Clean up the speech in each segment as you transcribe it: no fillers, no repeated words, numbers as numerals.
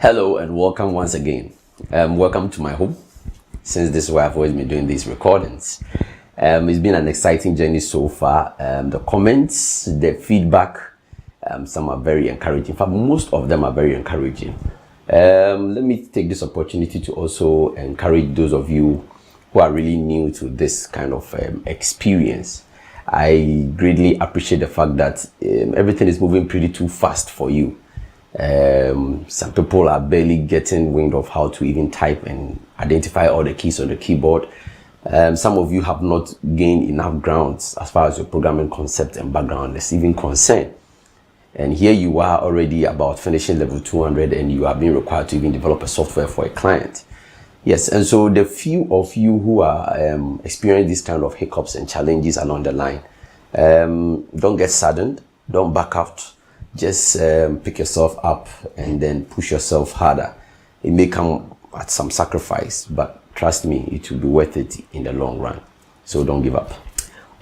Hello and welcome once again. Welcome to my home, since this is where I've always been doing these recordings. It's been an exciting journey so far. The comments, the feedback, some are very encouraging. In fact, most of them are very encouraging. Let me take this opportunity to also encourage those of you who are really new to this kind of experience. I greatly appreciate the fact that everything is moving pretty too fast for you. Some people are barely getting wind of how to even type and identify all the keys on the keyboard. Some of you have not gained enough grounds as far as your programming concept and background is even concerned. And here you are already about finishing level 200 and you are being required to even develop a software for a client. Yes, and so the few of you who are experiencing these kind of hiccups and challenges along the line, don't get saddened, don't back out. Just pick yourself up and then push yourself harder. It may come at some sacrifice, but trust me, it will be worth it in the long run. So don't give up.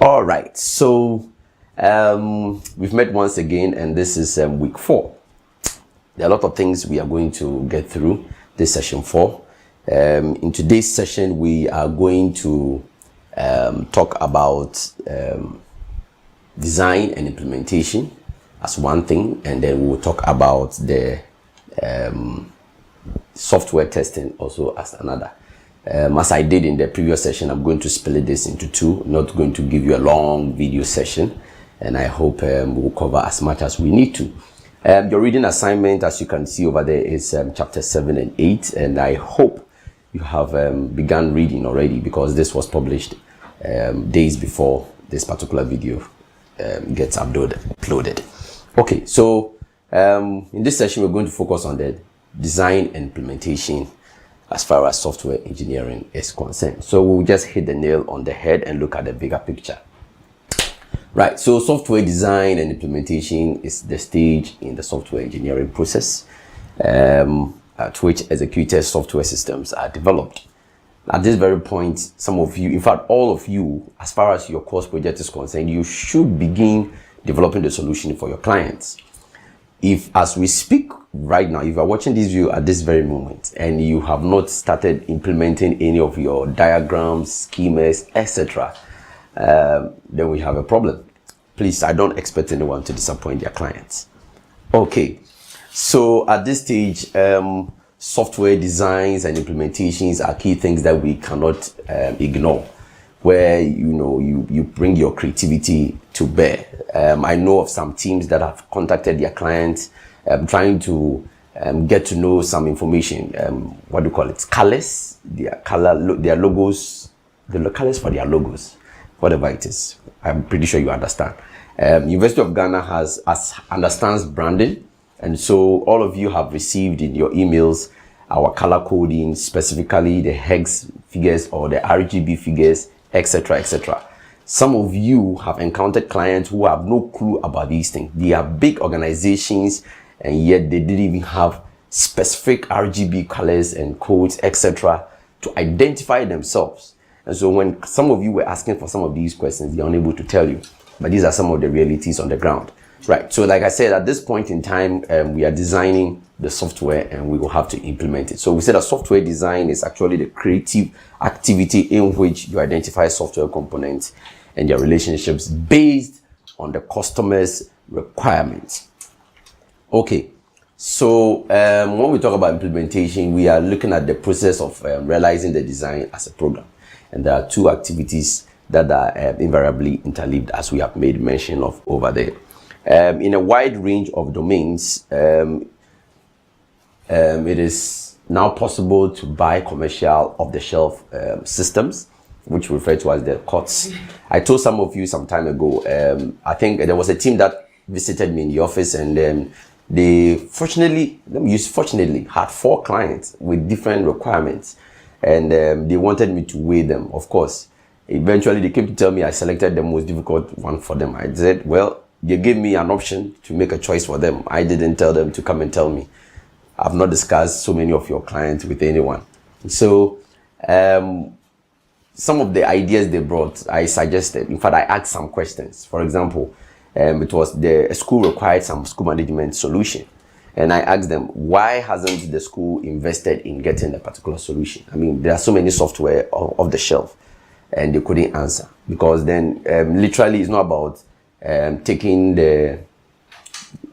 All right, so we've met once again, and this is week 4. There are a lot of things we are going to get through this session 4. In today's session, we are going to talk about design and implementation as one thing, and then we'll talk about the software testing also as another. As I did in the previous session, I'm going to split this into 2, not going to give you a long video session, and I hope we'll cover as much as we need to. Your reading assignment, as you can see over there, is chapter 7 and 8, and I hope you have begun reading already, because this was published days before this particular video gets uploaded. Okay, so in this session, we're going to focus on the design and implementation as far as software engineering is concerned. So we'll just hit the nail on the head and look at the bigger picture. Right, so software design and implementation is the stage in the software engineering process at which executed software systems are developed. At this very point, some of you, in fact, all of you, as far as your course project is concerned, you should begin developing the solution for your clients. If, as we speak right now, if you are watching this video at this very moment and you have not started implementing any of your diagrams, schemas, etc., then we have a problem. Please, I don't expect anyone to disappoint their clients. Okay, so at this stage, software designs and implementations are key things that we cannot ignore, where you bring your creativity to bear. I know of some teams that have contacted their clients trying to get to know some information, what do you call it, colors, their logos, the colors for their logos, whatever it is. I'm pretty sure you understand. University of Ghana understands branding, and so all of you have received in your emails our color coding, specifically the hex figures or the RGB figures, etc., etc. Some of you have encountered clients who have no clue about these things. They are big organizations, and yet they didn't even have specific RGB colors and codes, etc., to identify themselves. And so when some of you were asking for some of these questions, they're unable to tell you. But these are some of the realities on the ground. Right, so like I said, at this point in time, we are designing the software and we will have to implement it. So we said that software design is actually the creative activity in which you identify software components and their relationships based on the customer's requirements. Okay, so when we talk about implementation, we are looking at the process of realizing the design as a program. And there are 2 activities that are invariably interleaved, as we have made mention of over there. In a wide range of domains, it is now possible to buy commercial off-the-shelf systems, which we refer to as the COTS. I told some of you some time ago, I think there was a team that visited me in the office, and they fortunately had 4 clients with different requirements, and they wanted me to weigh them. Of course, eventually they came to tell me I selected the most difficult one for them. I said, well, they gave me an option to make a choice for them. I didn't tell them to come and tell me. I've not discussed so many of your clients with anyone. So some of the ideas they brought, I suggested. In fact, I asked some questions. For example, it was a school required some school management solution. And I asked them, why hasn't the school invested in getting a particular solution? I mean, there are so many software off the shelf, and they couldn't answer, because then literally it's not about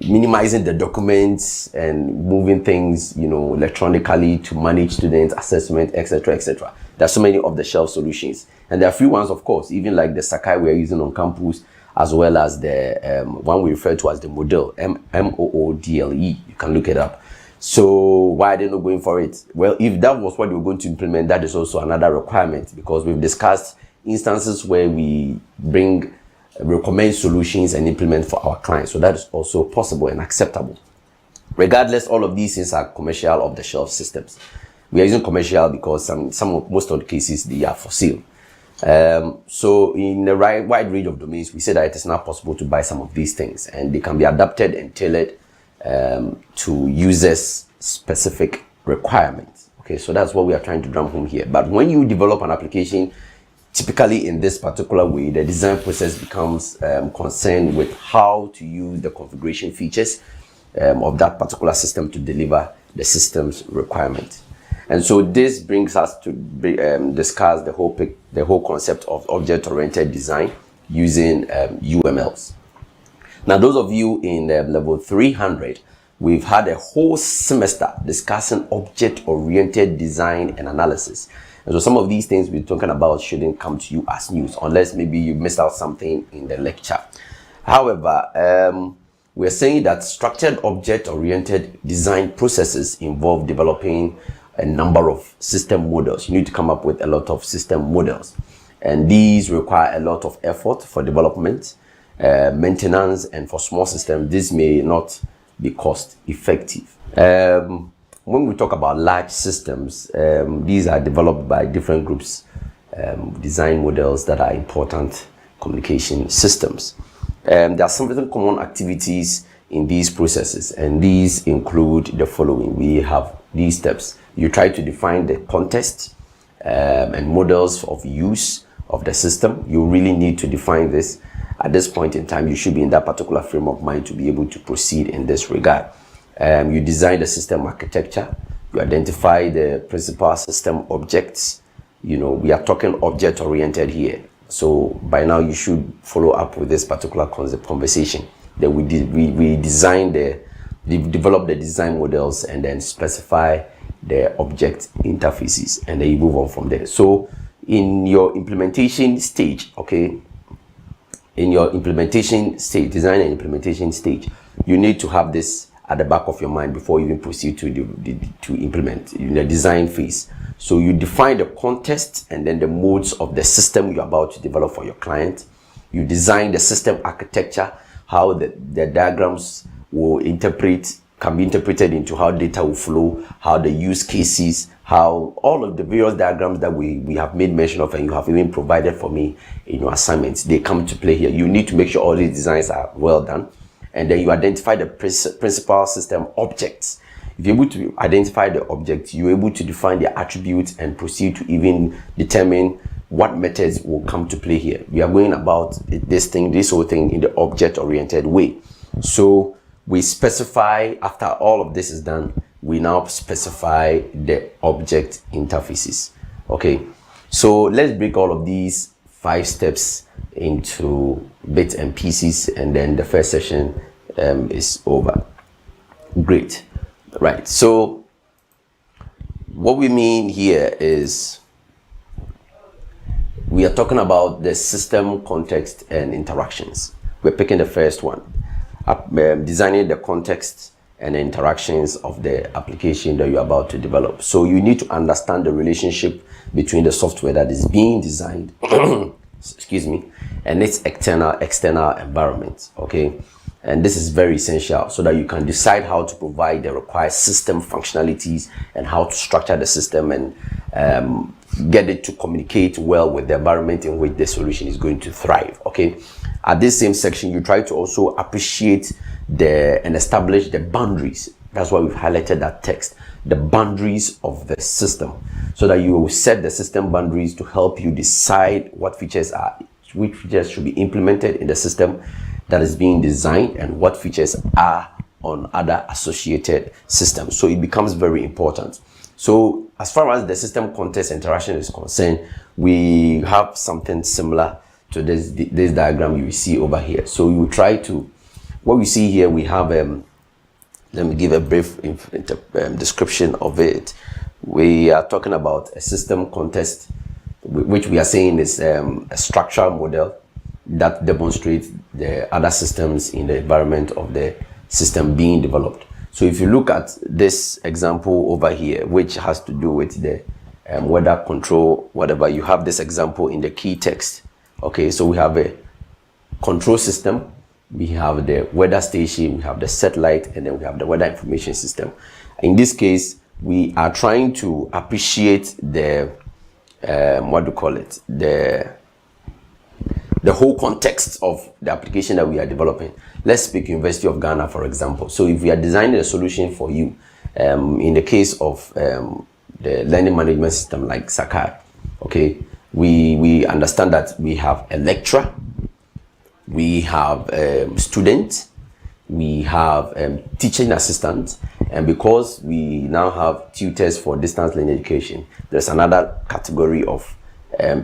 minimizing the documents and moving things, electronically to manage students assessment, etc., etc. There are so many off the shelf solutions, and there are free ones, of course, even like the Sakai we're using on campus, as well as the one we refer to as the Moodle, MOODLE. You can look it up. So why are they not going for it? Well, if that was what they were going to implement, that is also another requirement, because we've discussed instances where we recommend solutions and implement for our clients. So that is also possible and acceptable. Regardless, all of these things are commercial off-the-shelf systems. We are using commercial because most of the cases, they are for sale. So in a wide range of domains, we say that it is not possible to buy some of these things, and they can be adapted and tailored to users' specific requirements. Okay, so that's what we are trying to drum home here. But when you develop an application, typically in this particular way, the design process becomes concerned with how to use the configuration features of that particular system to deliver the system's requirement. And so this brings us to discuss the whole concept of object-oriented design using UMLs. Now, those of you in level 300, we've had a whole semester discussing object-oriented design and analysis. And so some of these things we're talking about shouldn't come to you as news, unless maybe you missed out something in the lecture. However, we're saying that structured object-oriented design processes involve developing a number of system models. You need to come up with a lot of system models, and these require a lot of effort for development, maintenance, and for small systems, this may not be cost effective. When we talk about large systems, these are developed by different groups, design models that are important communication systems. There are some very common activities in these processes, and these include the following. We have these steps. You try to define the context and models of use of the system. You really need to define this. At this point in time, you should be in that particular frame of mind to be able to proceed in this regard. You design the system architecture. You identify the principal system objects. We are talking object-oriented here. So by now, you should follow up with this particular conversation. Then we develop the design models and then specify the object interfaces, and then you move on from there. So in your implementation stage, okay, design and implementation stage, you need to have this at the back of your mind before you even proceed to implement in the design phase. So you define the context and then the modes of the system you're about to develop for your client. You design the system architecture, how the diagrams can be interpreted into how data will flow, how the use cases, how all of the various diagrams that we have made mention of, and you have even provided for me in your assignments, they come to play here. You need to make sure all these designs are well done, and then you identify the principal system objects. If you're able to identify the objects, you're able to define the attributes and proceed to even determine what methods will come to play here. We are going about this whole thing in the object-oriented way. So we specify, after all of this is done, we now specify the object interfaces. Okay, so let's break all of these 5 steps into bits and pieces, and then the first session is over. Great. Right, so what we mean here is we are talking about the system context and interactions. We're picking the first one, designing the context and the interactions of the application that you're about to develop. So you need to understand the relationship between the software that is being designed excuse me, and its external environment. Okay, and this is very essential so that you can decide how to provide the required system functionalities and how to structure the system and get it to communicate well with the environment in which the solution is going to thrive. Okay, at this same section, you try to also appreciate and establish the boundaries. That's why we've highlighted that text, the boundaries of the system, so that you will set the system boundaries to help you decide which features should be implemented in the system that is being designed and what features are on other associated systems. So it becomes very important. So as far as the system context interaction is concerned, we have something similar to this diagram you see over here. So you try to, what we see here, we have, let me give a brief description of it. We are talking about a system context, which we are saying is a structural model that demonstrates the other systems in the environment of the system being developed. So if you look at this example over here, which has to do with the weather control, whatever, you have this example in the key text. Okay, so we have a control system, we have the weather station, we have the satellite, and then we have the weather information system. In this case, we are trying to appreciate the the whole context of the application that we are developing. Let's speak University of Ghana, for example. So if we are designing a solution for you, in the case of the learning management system like Sakai, okay, we understand that we have a lecturer, we have students, we have teaching assistants, and because we now have tutors for distance learning education, there's another category of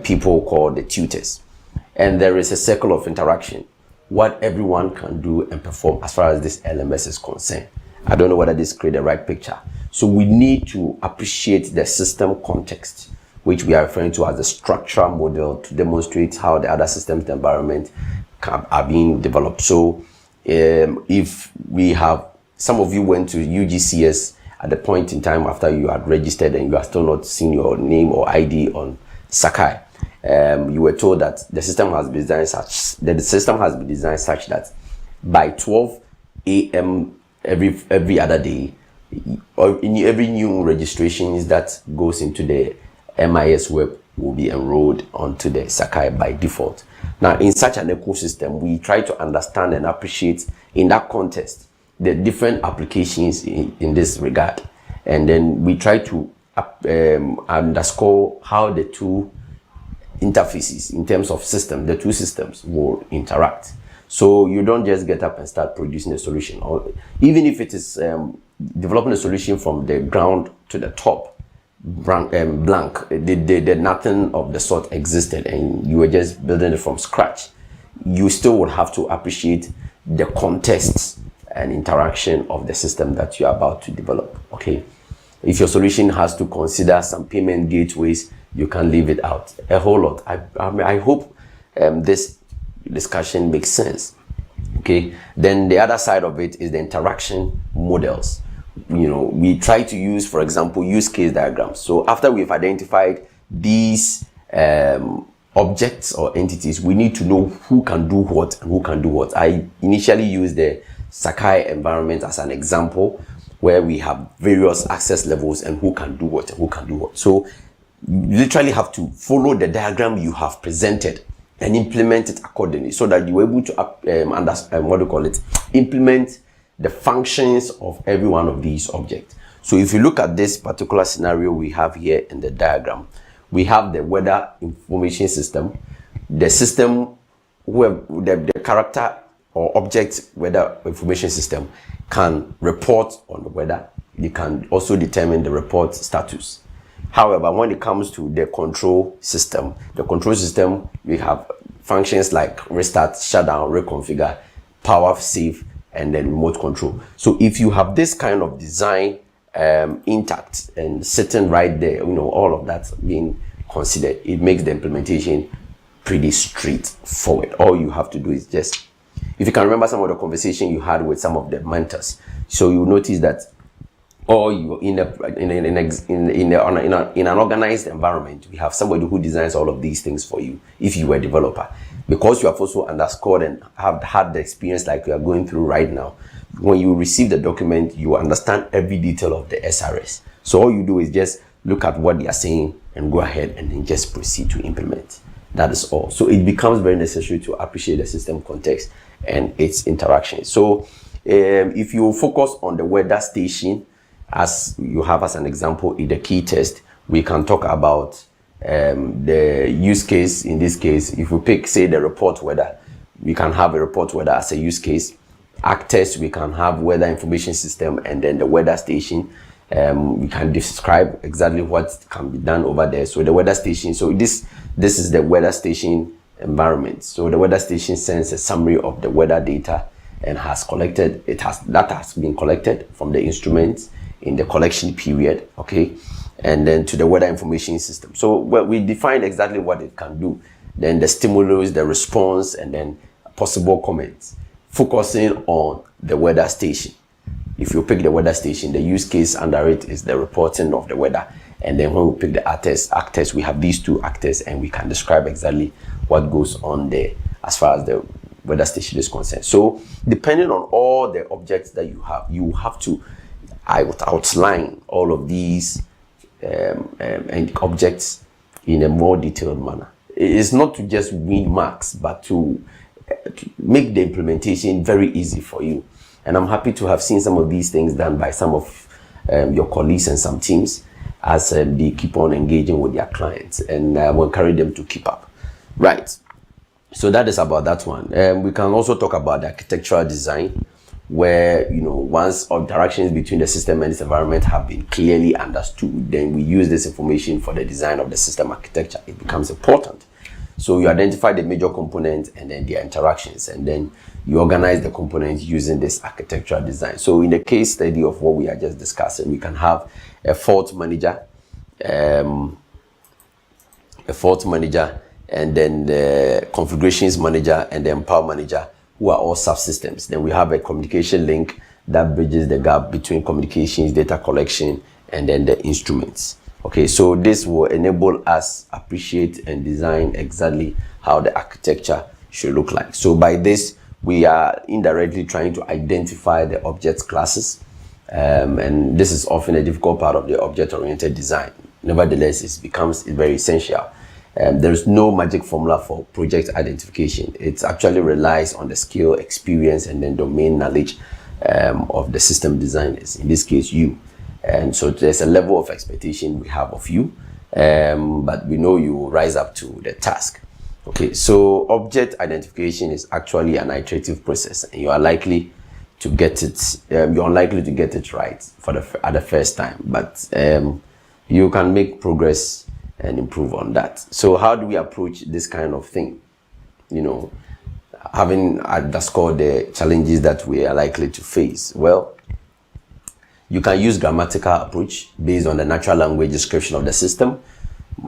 people called the tutors. And there is a circle of interaction, what everyone can do and perform as far as this LMS is concerned. I don't know whether this creates the right picture. So we need to appreciate the system context, which we are referring to as the structural model, to demonstrate how the other systems environment are being developed. So if we have, some of you went to UGCS at the point in time after you had registered and you are still not seeing your name or ID on Sakai, you were told that the system has been designed such that by 12 a.m. every other day, or in every new registrations that goes into the MIS web will be enrolled onto the Sakai by default. Now, in such an ecosystem, we try to understand and appreciate in that context the different applications in this regard, and then we try to underscore how the two interfaces in terms of system, the two systems will interact. So you don't just get up and start producing a solution, or even if it is developing a solution from the ground to the top, blank, nothing of the sort existed and you were just building it from scratch, you still would have to appreciate the context and interaction of the system that you are about to develop. Okay, if your solution has to consider some payment gateways, you can leave it out a whole lot. I hope this discussion makes sense. Okay, then the other side of it is the interaction models. You know, we try to use, for example, use case diagrams. So after we've identified these objects or entities, we need to know who can do what and who can do what. I initially used the Sakai environment as an example, where we have various access levels and who can do what and who can do what. So you literally have to follow the diagram you have presented and implement it accordingly, so that you're able to understand, implement the functions of every one of these objects. So if you look at this particular scenario we have here in the diagram, we have the weather information system. The system where the character or object weather information system can report on the weather. They can also determine the report status. However, when it comes to the control system, we have functions like restart, shutdown, reconfigure, power save, and then remote control. So if you have this kind of design intact and sitting right there, you know, all of that being considered, it makes the implementation pretty straightforward. All you have to do is just, if you can remember some of the conversation you had with some of the mentors, so you notice that, or you in an organized environment, we have somebody who designs all of these things for you. If you were a developer, because you have also underscored and have had the experience like you are going through right now, when you receive the document, you understand every detail of the SRS. So all you do is just look at what they are saying and go ahead and then just proceed to implement. That is all. So it becomes very necessary to appreciate the system context and its interaction. So if you focus on the weather station, as you have as an example in the key test, we can talk about the use case. In this case, if we pick, say, the report weather, we can have a report weather as a use case. actors, we can have weather information system, and then the weather station. We can describe exactly what can be done over there. So the weather station, so this is the weather station environment. So the weather station sends a summary of the weather data and has been collected from the instruments in the collection period, okay, and then to the weather information system. So we defined exactly what it can do, then the stimulus, the response, and then possible comments, focusing on the weather station. If you pick the weather station, the use case under it is the reporting of the weather. And then when we pick the actors, we have these two actors, and we can describe exactly what goes on there as far as the weather station is concerned. So depending on all the objects that you have to outline all of these and objects in a more detailed manner. It is not to just win marks, but to make the implementation very easy for you. And I'm happy to have seen some of these things done by some of your colleagues and some teams as they keep on engaging with their clients, and I will encourage them to keep up. Right. So that is about that one. We can also talk about the architectural design, where, once interactions between the system and its environment have been clearly understood, then we use this information for the design of the system architecture. It becomes important. So you identify the major components and then their interactions, and then you organize the components using this architectural design. So in the case study of what we are just discussing, we can have a fault manager, and then the configurations manager and the power manager, who are all subsystems. Then we have a communication link that bridges the gap between communications, data collection, and then the instruments. Okay, so this will enable us appreciate and design exactly how the architecture should look like. So by this, we are indirectly trying to identify the object classes, and this is often a difficult part of the object-oriented design. Nevertheless, it becomes very essential. There is no magic formula for project identification. It actually relies on the skill, experience, and then domain knowledge of the system designers, in this case you. And so there's a level of expectation we have of you, but we know you will rise up to the task. Okay, so object identification is actually an iterative process, and you are likely to get it. You're unlikely to get it right at the first time, but you can make progress and improve on that. So how do we approach this kind of thing? Having underscored the challenges that we are likely to face. Well, you can use grammatical approach based on the natural language description of the system.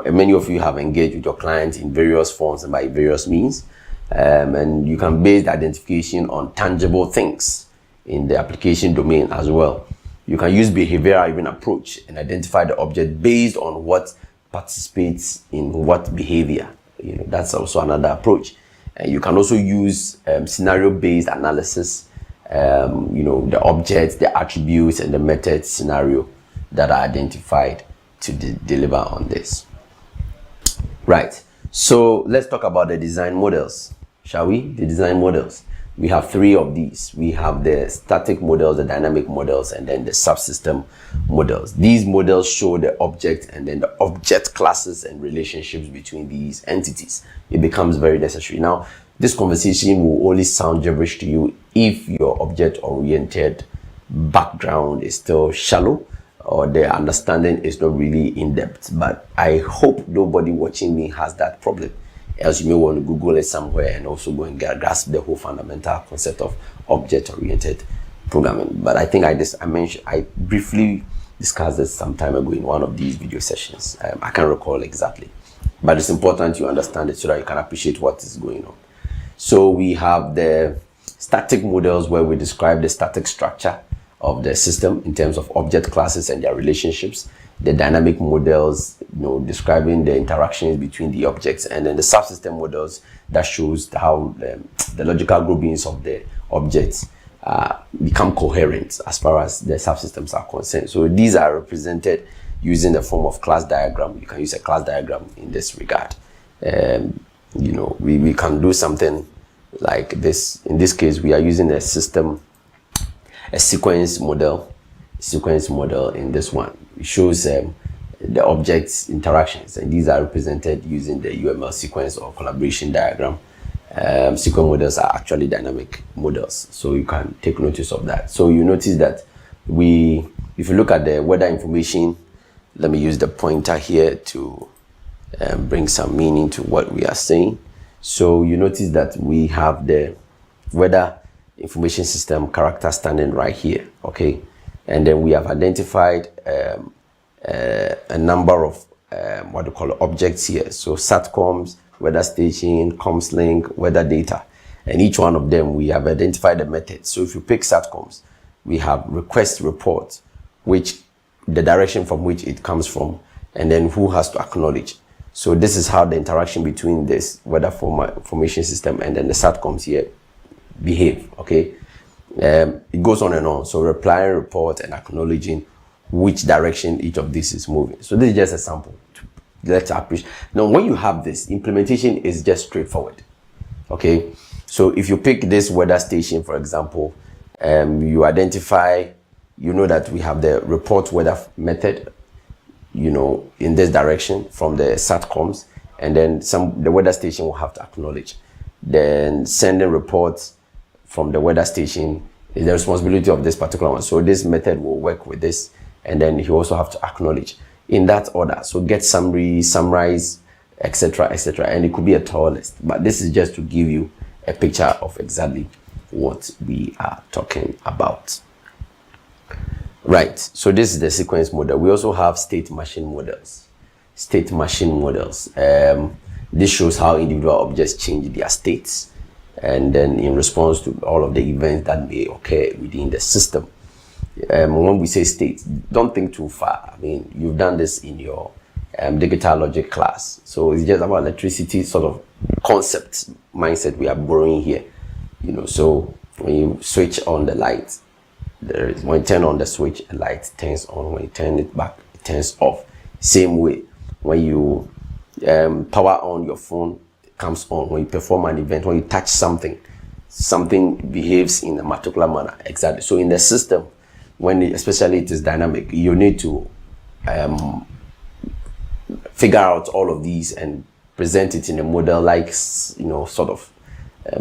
Many of you have engaged with your clients in various forms and by various means. And you can base the identification on tangible things in the application domain as well. You can use behavioral even approach and identify the object based on what participates in what behavior. That's also another approach. And you can also use scenario-based analysis. The objects, the attributes, and the method scenario that are identified to deliver on this. Right. So let's talk about the design models, shall we? The design models. We have three of these. We have the static models, the dynamic models, and then the subsystem models. These models show the object and then the object classes and relationships between these entities. It becomes very necessary. Now, this conversation will only sound gibberish to you if your object-oriented background is still shallow or the understanding is not really in-depth. But I hope nobody watching me has that problem. Else you may want to Google it somewhere and also go and grasp the whole fundamental concept of object-oriented programming. But I think I briefly discussed this some time ago in one of these video sessions. I can't recall exactly. But it's important you understand it so that you can appreciate what is going on. So we have the static models where we describe the static structure of the system in terms of object classes and their relationships. The dynamic models, describing the interactions between the objects, and then the subsystem models that shows how the logical groupings of the objects become coherent as far as the subsystems are concerned. So these are represented using the form of class diagram. You can use a class diagram in this regard. We can do something like this. In this case, we are using a sequence model in this one. It shows the objects interactions, and these are represented using the UML sequence or collaboration diagram. sequence models are actually dynamic models. So you can take notice of that. So you notice that if you look at the weather information, let me use the pointer here to bring some meaning to what we are saying. So you notice that we have the weather information system character standing right here, okay? And then we have identified a number of what we call objects here. So SATCOMs, weather station, ComsLink, weather data. And each one of them, we have identified a method. So if you pick SATCOMs, we have request report, which the direction from which it comes from, and then who has to acknowledge. So this is how the interaction between this weather formation system and then the SATCOMs here behave, okay? It goes on and on. So replying, report, and acknowledging which direction each of these is moving. So this is just a sample. Let's appreciate. Now, when you have this, implementation is just straightforward, okay? So if you pick this weather station, for example, you identify, you know that we have the report weather method, you know, in this direction from the SATCOMs, and then the weather station will have to acknowledge. Then sending reports from the weather station is the responsibility of this particular one. So this method will work with this, and then you also have to acknowledge in that order. So get summary, summarize, etc., etc., and it could be a tall list, but this is just to give you a picture of exactly what we are talking about. Right, so this is the sequence model. We also have state machine models. State machine models. This shows how individual objects change their states, and then in response to all of the events that may occur within the system. When we say states, don't think too far. I mean, you've done this in your digital logic class. So it's just about electricity sort of concept mindset we are borrowing here. You know, so when you switch on the light, when you turn on the switch, a light turns on. When you turn it back, it turns off. Same way, when you power on your phone, it comes on. When you perform an event, when you touch something, something behaves in a particular manner. Exactly. So in the system, especially it is dynamic, you need to figure out all of these and present it in a model like, you know, sort of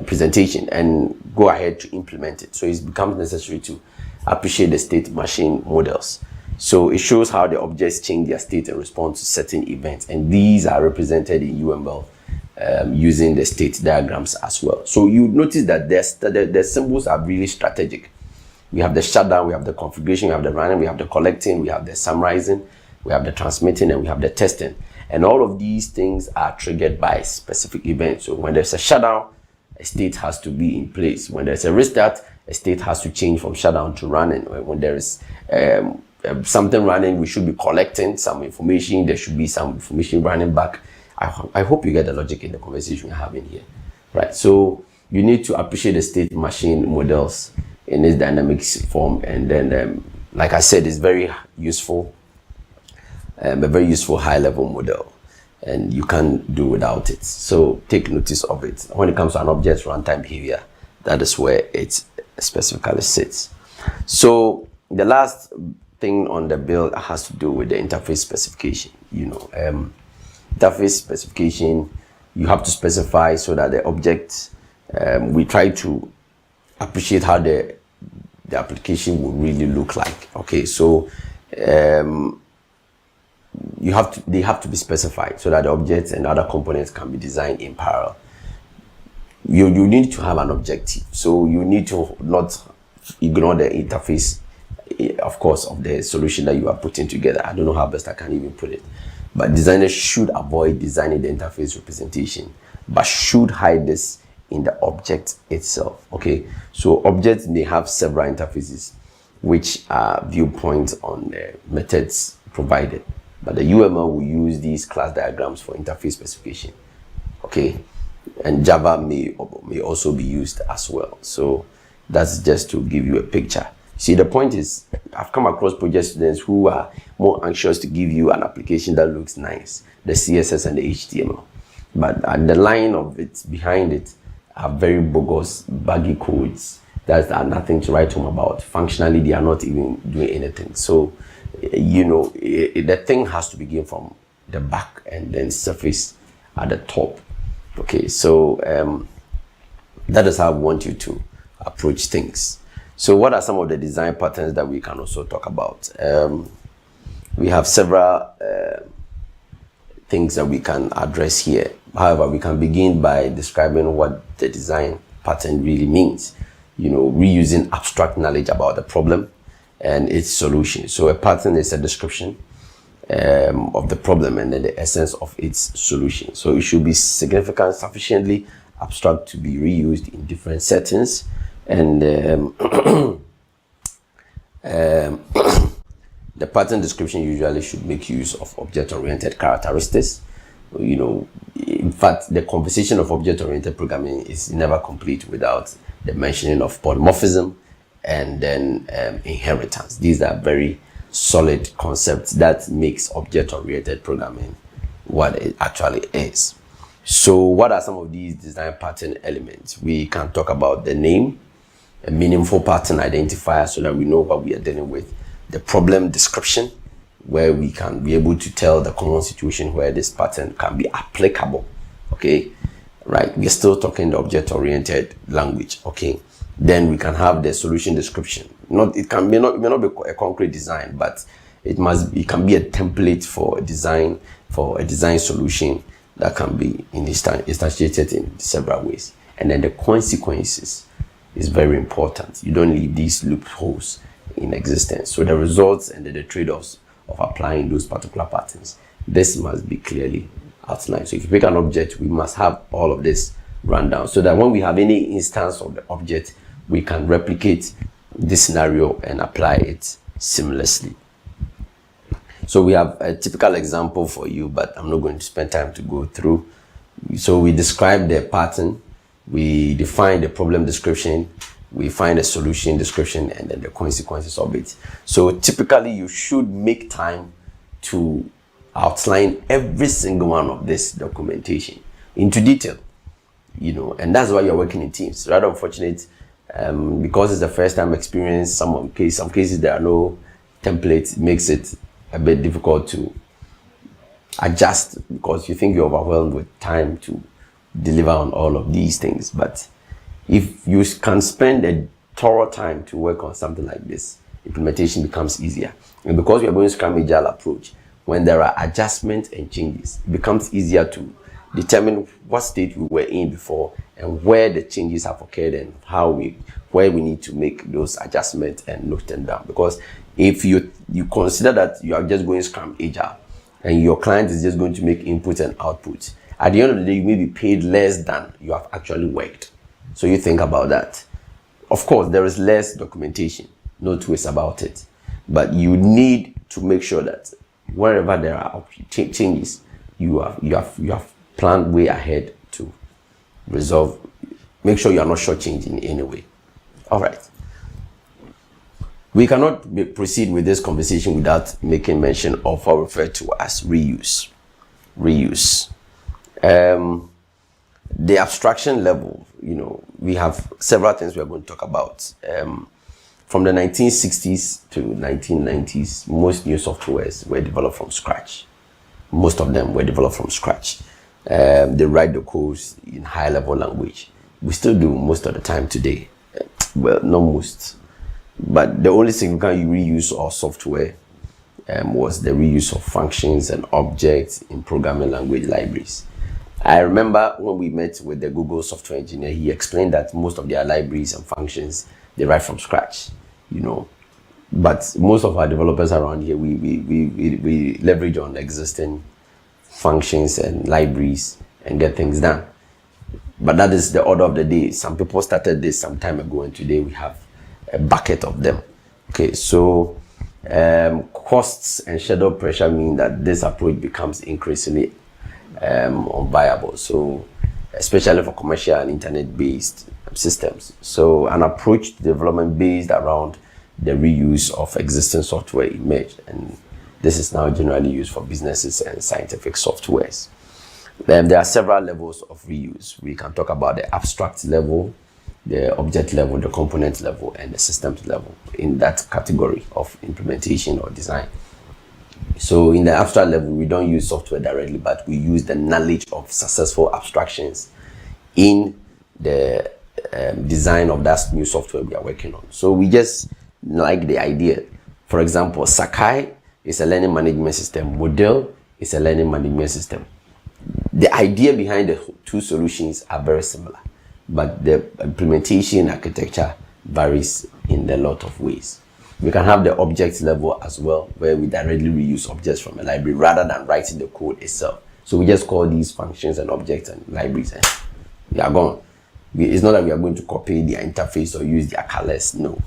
presentation, and go ahead to implement it. So it becomes necessary to appreciate the state machine models. So it shows how the objects change their state in response to certain events, and these are represented in UML using the state diagrams as well. So you notice that the symbols are really strategic. We have the shutdown, we have the configuration, we have the running, we have the collecting, we have the summarizing, we have the transmitting, and we have the testing. And all of these things are triggered by specific events. So when there's a shutdown, a state has to be in place. When there's a restart, a state has to change from shutdown to running. When there is something running, we should be collecting some information. There should be some information running back. I hope you get the logic in the conversation we're having here, right? So you need to appreciate the state machine models in its dynamics form, and then, like I said, it's very useful, a very useful high-level model, and you can't do without it. So take notice of it. When it comes to an object runtime behavior, that is where it specifically sits. So the last thing on the build has to do with the interface specification. You know, interface specification, you have to specify so that the object, we try to appreciate how the application will really look like. Okay, so they have to be specified so that the objects and other components can be designed in parallel. You need to have an objective, so you need to not ignore the interface, of course, of the solution that you are putting together. I don't know how best I can even put it, but designers should avoid designing the interface representation, but should hide this in the object itself. Okay, so objects may have several interfaces, which are viewpoints on the methods provided, but the UML will use these class diagrams for interface specification. Okay, and Java may also be used as well. So that's just to give you a picture. See, the point is, I've come across project students who are more anxious to give you an application that looks nice, the CSS and the HTML, but at the line of it, behind it, are very bogus, buggy codes that are nothing to write home about. Functionally, they are not even doing anything. So, you know, the thing has to begin from the back and then surface at the top. Okay, so That is how we want you to approach things. So what are some of the design patterns that we can also talk about? We have several things that we can address here. However, we can begin by describing what the design pattern really means. Reusing abstract knowledge about the problem and its solution. So a pattern is a description of the problem and then the essence of its solution. So it should be significant, sufficiently abstract to be reused in different settings. And the pattern description usually should make use of object-oriented characteristics. In fact, the conversation of object-oriented programming is never complete without the mentioning of polymorphism and then inheritance. These are very solid concepts that makes object-oriented programming what it actually is. So what are some of these design pattern elements? We can talk about the name, a meaningful pattern identifier so that we know what we are dealing with, the problem description, where we can be able to tell the common situation where this pattern can be applicable. Okay, right, we're still talking the object-oriented language. Okay, then we can have the solution description. It may not be a concrete design, but it can be a template for a design solution that can be instantiated in several ways. And then the consequences is very important. You don't leave these loopholes in existence. So the results and the trade-offs of applying those particular patterns, this must be clearly outlined. So if you pick an object, we must have all of this run down so that when we have any instance of the object, we can replicate this scenario and apply it seamlessly. So we have a typical example for you, but I'm not going to spend time to go through. So we describe the pattern, we define the problem description, we find a solution description, and then the consequences of it. So typically you should make time to outline every single one of this documentation into detail, and that's why you're working in teams. Rather unfortunate, because it's the first time experience, some cases there are no templates, makes it a bit difficult to adjust because you think you're overwhelmed with time to deliver on all of these things. But if you can spend a thorough time to work on something like this, implementation becomes easier. And because we are going Scrum Agile approach, when there are adjustments and changes, it becomes easier to determine what state we were in before and where the changes have occurred and where we need to make those adjustments and note them down. Because if you consider that you are just going Scrum Agile and your client is just going to make input and output, at the end of the day, you may be paid less than you have actually worked. So you think about that. Of course, there is less documentation, no two ways about it. But you need to make sure that wherever there are changes, you have planned way ahead to resolve. Make sure you are not shortchanging in any way. All right. We cannot proceed with this conversation without making mention of what we refer to as reuse. The abstraction level, we have several things we are going to talk about. From the 1960s to 1990s, most new softwares were developed from scratch. Most of them were developed from scratch. They write the codes in high-level language. We still do most of the time today. Well, not most. But the only significant reuse of software was the reuse of functions and objects in programming language libraries. I remember when we met with the Google software engineer, he explained that most of their libraries and functions, they write from scratch, But most of our developers around here, we leverage on existing functions and libraries and get things done. But that is the order of the day. Some people started this some time ago, and today we have a bucket of them. Okay, so costs and schedule pressure mean that this approach becomes increasingly unviable. So especially for commercial and internet-based systems. So an approach to development based around the reuse of existing software emerged, and this is now generally used for businesses and scientific softwares. Then there are several levels of reuse. We can talk about the abstract level, the object level, the component level, and the systems level in that category of implementation or design. So in the abstract level, we don't use software directly, but we use the knowledge of successful abstractions in the design of that new software we are working on. So we just like the idea. For example, Sakai is a learning management system. Model is a learning management system. The idea behind the two solutions are very similar, but the implementation architecture varies in a lot of ways. We can have the object level as well, where we directly reuse objects from a library rather than writing the code itself. So we just call these functions and objects and libraries, and we are gone. It's not that we are going to copy their interface or use their colors, no.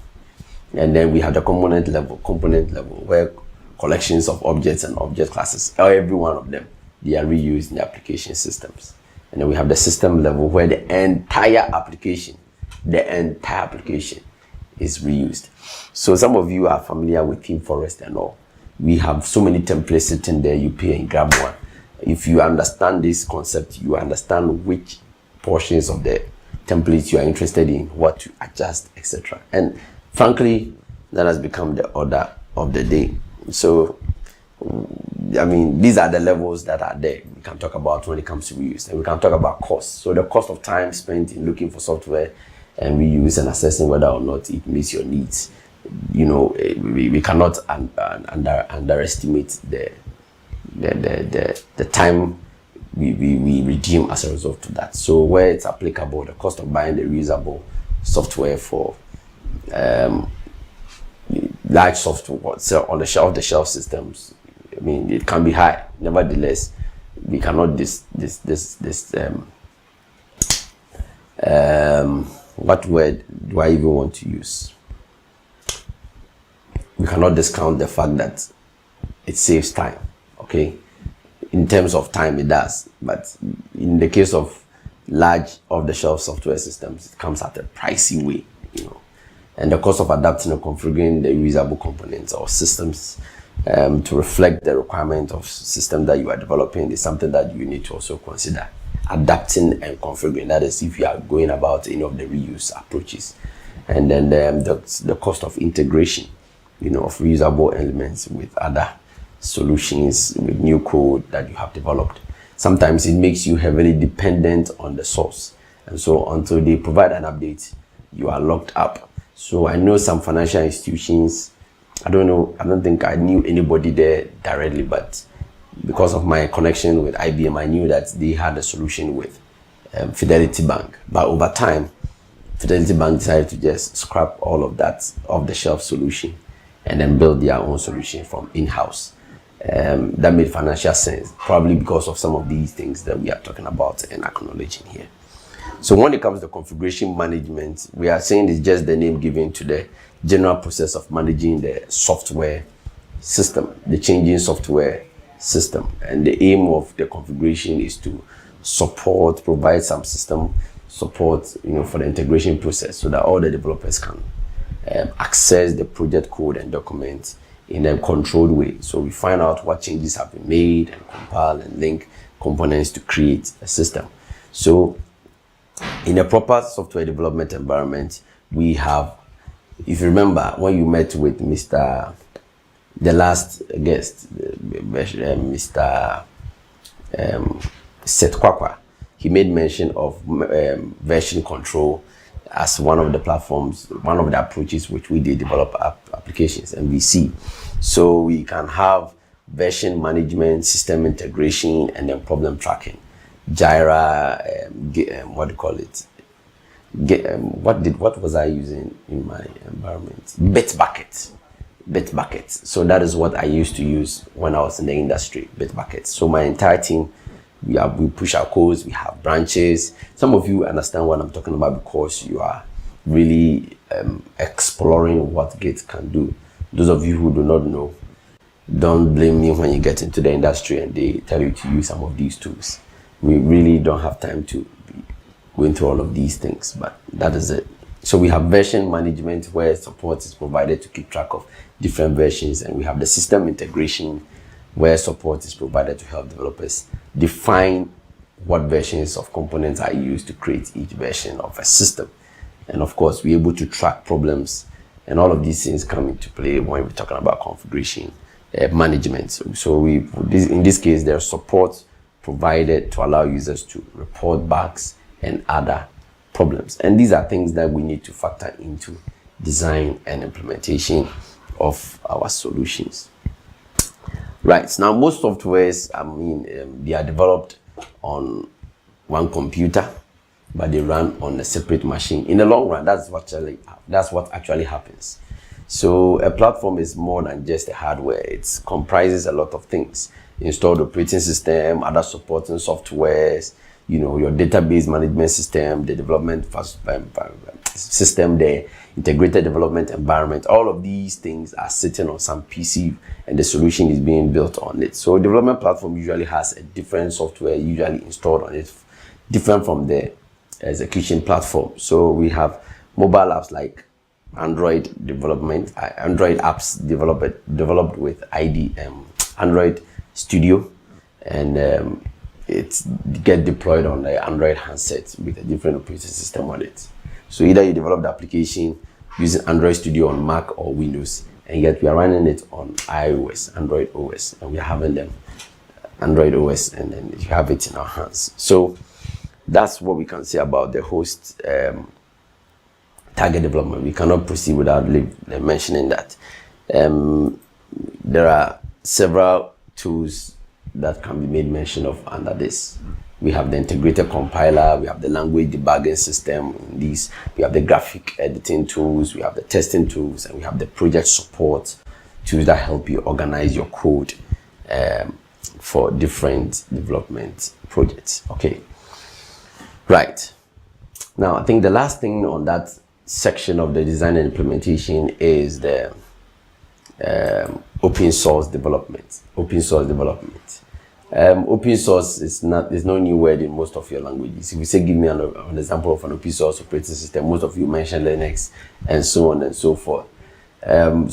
And then we have the component level, where collections of objects and object classes, every one of them, they are reused in the application systems. And then we have the system level, where the entire application is reused. So some of you are familiar with ThemeForest and all. We have so many templates sitting there, you pay and grab one. If you understand this concept, you understand which portions of the templates you are interested in, what to adjust, etc. And frankly, that has become the order of the day. So, I mean, these are the levels that are there. We can talk about when it comes to reuse, and we can talk about cost. So the cost of time spent in looking for software and reuse and assessing whether or not it meets your needs. You know, we cannot underestimate the time we redeem as a result of that. So where it's applicable, the cost of buying the reusable software for large software on the shelf systems, I mean, it can be high. Nevertheless, we cannot what word do I even want to use? We cannot discount the fact that it saves time, okay? In terms of time, it does. But in the case of large off-the-shelf software systems, it comes at a pricey way, you know. And the cost of adapting and configuring the reusable components or systems to reflect the requirement of system that you are developing is something that you need to also consider. Adapting and configuring, that is if you are going about any of the reuse approaches. And then the cost of integration, you know, of reusable elements with other solutions, with new code that you have developed. Sometimes it makes you heavily dependent on the source. And so until they provide an update, you are locked up. So I know some financial institutions, I don't think I knew anybody there directly, but because of my connection with IBM, I knew that they had a solution with Fidelity Bank. But over time, Fidelity Bank decided to just scrap all of that off-the-shelf solution and then build their own solution from in-house. That made financial sense, probably because of some of these things that we are talking about and acknowledging here. So when it comes to configuration management, we are saying it's just the name given to the general process of managing the software system, the changing software system. And the aim of the configuration is to provide some system support, you know, for the integration process so that all the developers can access the project code and documents in a controlled way. So we find out what changes have been made and compile and link components to create a system. So in a proper software development environment, we have, if you remember, when you met with the last guest, Mr. Seth Kwakwa, he made mention of version control as one of the platforms, one of the approaches which we did develop applications, MVC. So we can have version management, system integration, and then problem tracking. Jira, what do you call it? What was I using in my environment? Bitbucket. So that is what I used to use when I was in the industry, Bitbucket. So my entire team, we push our codes, we have branches. Some of you understand what I'm talking about because you are really exploring what Git can do. Those of you who do not know, don't blame me when you get into the industry and they tell you to use some of these tools. We really don't have time to be going through all of these things, but that is it. So we have version management where support is provided to keep track of different versions, and we have the system integration where support is provided to help developers define what versions of components are used to create each version of a system. And of course, we're able to track problems, and all of these things come into play when we're talking about configuration management. So in this case, there's support provided to allow users to report bugs and other problems. And these are things that we need to factor into design and implementation of our solutions. Right, now most softwares, they are developed on one computer, but they run on a separate machine. In the long run, that's what actually happens. So a platform is more than just a hardware. It comprises a lot of things: installed operating system, other supporting softwares, your database management system, the development system, the integrated development environment. All of these things are sitting on some PC, and the solution is being built on it. So a development platform usually has a different software usually installed on it, different from the execution platform. So we have mobile apps like Android apps developed with Android Studio, and it get deployed on the Android handset with a different operating system on it. So either you develop the application using Android Studio on Mac or Windows, and yet we are running it on iOS, Android OS, and we are having them Android OS, and then you have it in our hands. So that's what we can say about the host target development. We cannot proceed without mentioning that. There are several tools that can be made mention of under this. We have the integrated compiler, we have the language debugging system. In these, we have the graphic editing tools, we have the testing tools, and we have the project support tools that help you organize your code for different development projects. Okay, right. Now, I think the last thing on that section of the design and implementation is the open source development. Open source is no new word in most of your languages. If you say give me an example of an open source operating system, most of you mention Linux and so on and so forth.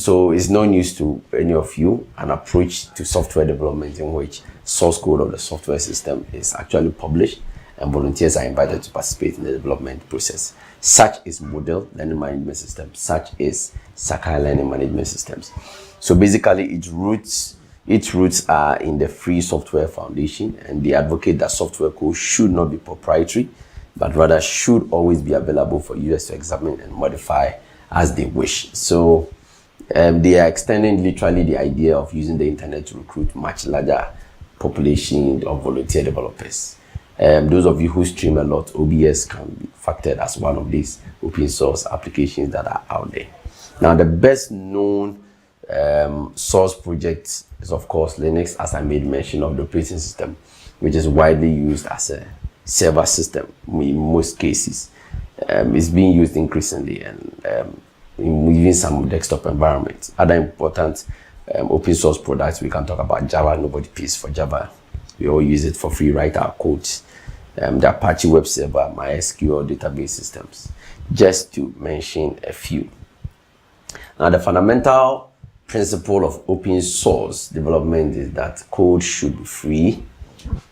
So it's no news to any of you an approach to software development in which source code of the software system is actually published and volunteers are invited to participate in the development process. Such is Moodle Learning Management System, such is Sakai Learning Management Systems. So basically its roots are in the Free Software Foundation, and they advocate that software code should not be proprietary, but rather should always be available for users to examine and modify as they wish. So they are extending literally the idea of using the internet to recruit much larger population of volunteer developers. Those of you who stream a lot, OBS can be factored as one of these open source applications that are out there. Now, the best known source project is, of course, Linux, as I made mention of the operating system, which is widely used as a server system in most cases. It's being used increasingly, and in some desktop environments. Other important open source products, we can talk about Java. Nobody pays for Java. We all use it for free, write our codes. The Apache web server, MySQL database systems, just to mention a few. Now, the fundamental principle of open source development is that code should be free,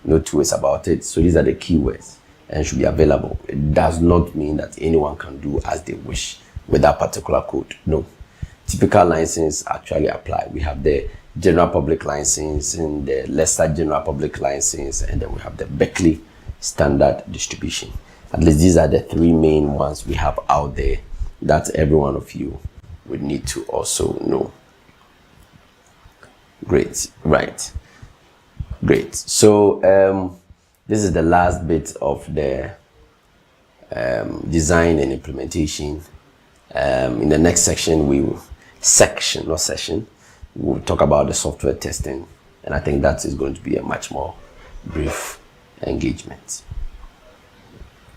no two ways about it. So these are the keywords, and should be available. It does not mean that anyone can do as they wish with that particular code. No. Typical license actually apply. We have the general public license and the lesser general public license, and then we have the Berkeley standard distribution. At least these are the three main ones we have out there that every one of you would need to also know. Great, right, great. So this is the last bit of the design and implementation. In the next section, we'll talk about the software testing, and I think that is going to be a much more brief engagement.